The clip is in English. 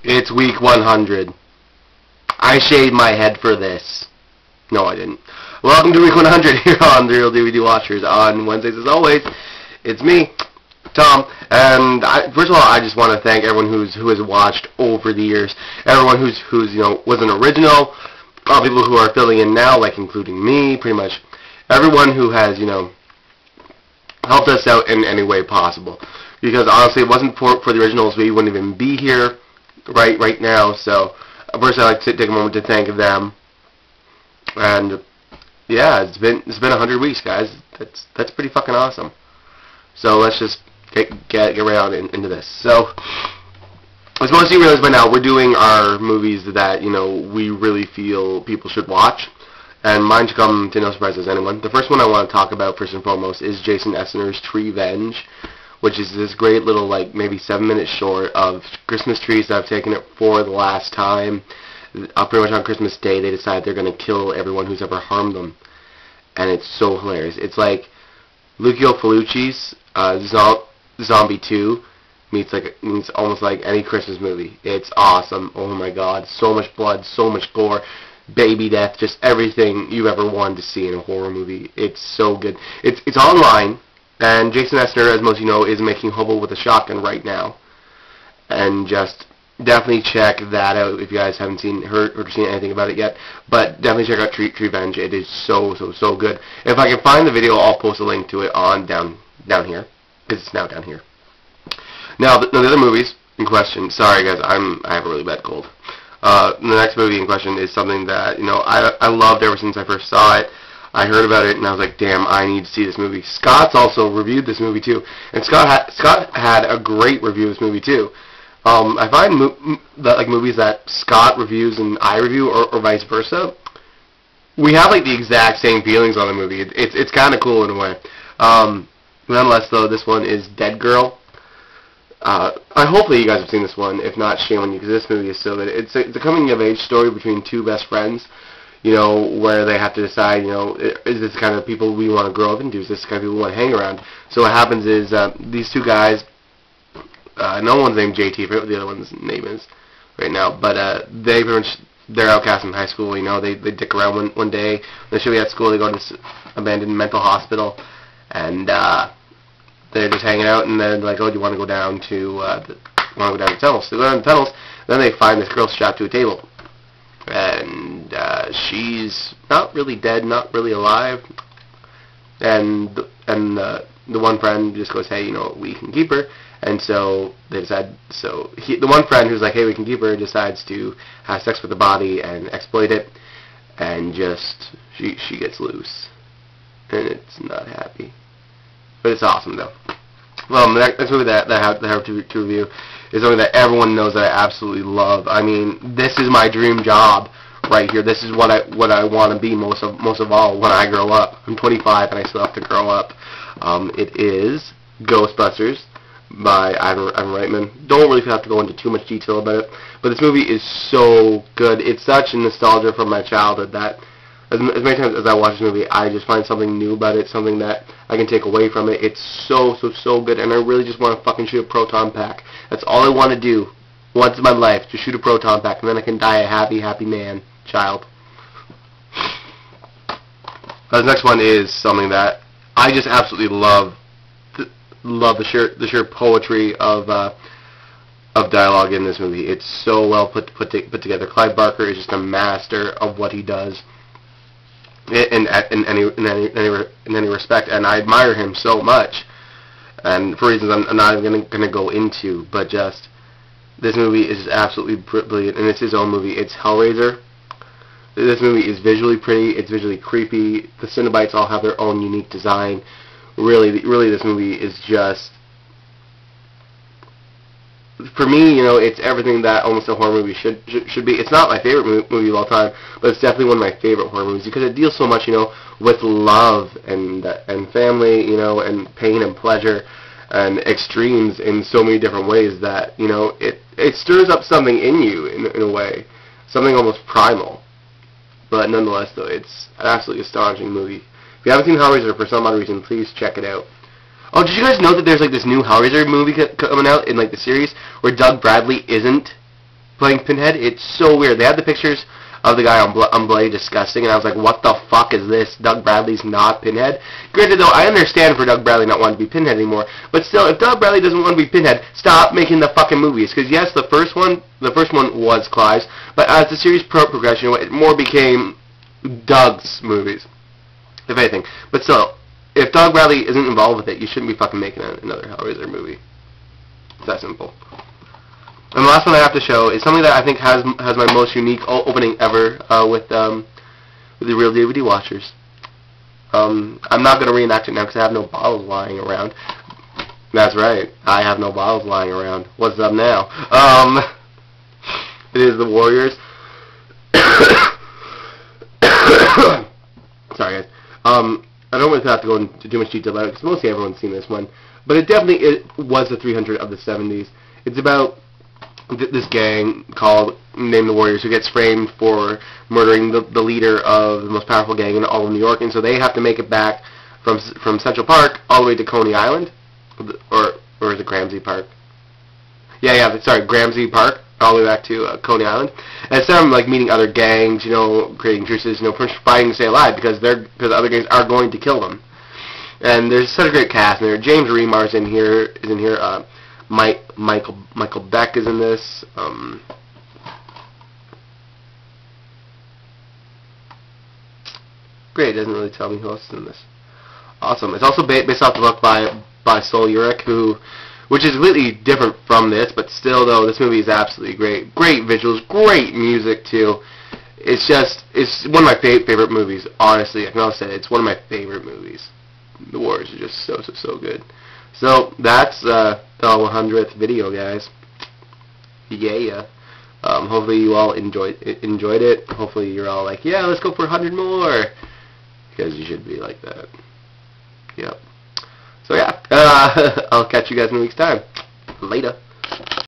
It's week 100. I shaved my head for this. No, I didn't. Welcome to week 100 here on theReelDVDWatchers. On Wednesdays, as always, it's me, Tom, and first of all, I just want to thank everyone who has watched over the years. Everyone who's was an original. All people who are filling in now, like including me, pretty much everyone who has helped us out in any way possible. Because honestly, if it wasn't for the originals, we wouldn't even be here right now. So first, I'd like to take a moment to thank them. And yeah, it's been 100 weeks, guys. That's pretty fucking awesome. So let's just get right on into this. So as most of you realize by now, we're doing our movies that we really feel people should watch, and mine should come to no surprise to anyone. The first one I want to talk about first and foremost is Jason Esner's Treevenge, which is this great little maybe 7-minute short of Christmas trees that I've taken it for the last time. Pretty much on Christmas Day, they decide they're going to kill everyone who's ever harmed them, and it's so hilarious. It's like Lucio Fulci's Zombie 2 meets almost like any Christmas movie. It's awesome. Oh my god, so much blood, so much gore, baby death, just everything you ever wanted to see in a horror movie. It's so good. It's online, and Jason Esner, as most of you know, is making Hobo with a Shotgun right now, and just definitely check that out if you guys haven't heard or seen anything about it yet. But definitely check out Treevenge. It is so good. If I can find the video, I'll post a link to it on down here, because it's now down here. Now the other movies in question. Sorry guys, I have a really bad cold. The next movie in question is something that I loved ever since I first saw it. I heard about it and I was like, damn, I need to see this movie. Scott's also reviewed this movie too, and Scott had a great review of this movie too. I find that movies that Scott reviews and I review, or vice versa, we have the exact same feelings on the movie. It's kind of cool in a way. Nonetheless, though, this one is Dead Girl. Hopefully you guys have seen this one. If not, shame on you, because this movie is so good. It's a coming-of-age story between two best friends, where they have to decide, is this the kind of people we want to grow up into? Is this the kind of people we want to hang around? So what happens is these two guys, no one's named JT, I forget what the other one's name is right now, but they're outcast in high school. They dick around one day. They should be at school. They go to this abandoned mental hospital, and they're just hanging out, and they're like, oh, do you want to go down to the tunnels? So they go down the tunnels, then they find this girl strapped to a table, and she's not really dead, not really alive, and the one friend just goes, hey, we can keep her. And so they decide. So the one friend who's like, hey, we can keep her, decides to have sex with the body and exploit it, and just she gets loose, and it's not happy, but it's awesome though. Well, the next movie that I have to review is something that everyone knows that I absolutely love. I mean, this is my dream job right here. This is what I want to be most of all when I grow up. I'm 25 and I still have to grow up. It is Ghostbusters by Ivan Reitman. Don't really have to go into too much detail about it, but this movie is so good. It's such a nostalgia from my childhood that as many times as I watch this movie, I just find something new about it, something that I can take away from it. It's so good, and I really just want to fucking shoot a proton pack. That's all I want to do once in my life, to shoot a proton pack, and then I can die a happy child. The next one is something that I just absolutely love the sheer poetry of dialogue in this movie. It's so well put together. Clive Barker is just a master of what he does in any respect, and I admire him so much. And for reasons I'm not even going to go into, but just this movie is absolutely brilliant, and it's his own movie. It's Hellraiser. This movie is visually pretty. It's visually creepy. The Cenobites all have their own unique design. Really, this movie is just, for me, it's everything that almost a horror movie should be. It's not my favorite movie of all time, but it's definitely one of my favorite horror movies because it deals so much, with love and family, and pain and pleasure and extremes in so many different ways that, it stirs up something in you in a way, something almost primal. But nonetheless, though, it's an absolutely astonishing movie. If you haven't seen Hellraiser for some odd reason, please check it out. Oh, did you guys know that there's this new Hellraiser movie coming out in the series where Doug Bradley isn't playing Pinhead. It's so weird. They had the pictures of the guy on Bloody Disgusting, and I was like, what the fuck is this? Doug Bradley's not Pinhead? Granted, though, I understand for Doug Bradley not wanting to be Pinhead anymore, but still, if Doug Bradley doesn't want to be Pinhead, stop making the fucking movies. Because yes, the first one was Clive's, but as the series progression, it more became Doug's movies, if anything. But still, if Doug Bradley isn't involved with it, you shouldn't be fucking making another Hellraiser movie. It's that simple. And the last one I have to show is something that I think has my most unique opening ever with the Real DVD Watchers. I'm not going to reenact it now because I have no bottles lying around. That's right, I have no bottles lying around. What's up now? It is the Warriors. Sorry, guys. I don't really have to go into too much detail about it because mostly everyone's seen this one. But it definitely was the 300 of the 70s. It's about this gang named the Warriors, who gets framed for murdering the leader of the most powerful gang in all of New York, and so they have to make it back from Central Park all the way to Coney Island, or is it Gramsci Park? Yeah, sorry, Gramsci Park, all the way back to Coney Island. And instead of like meeting other gangs, creating truces, fighting to stay alive because other gangs are going to kill them. And there's such a great cast in there. James Remar's in here. Michael Beck is in this. Great, it doesn't really tell me who else is in this. Awesome. It's also based off the book by Sol Urich, which is completely different from this, but still, though, this movie is absolutely great. Great visuals, great music, too. It's one of my favorite movies, honestly. I can always say it's one of my favorite movies. The Warriors are just so good. So, that's the 100th video, guys. Yeah. Hopefully you all enjoyed it. Hopefully you're all like, yeah, let's go for 100 more. Because you should be like that. Yep. So, yeah. I'll catch you guys in a week's time. Later.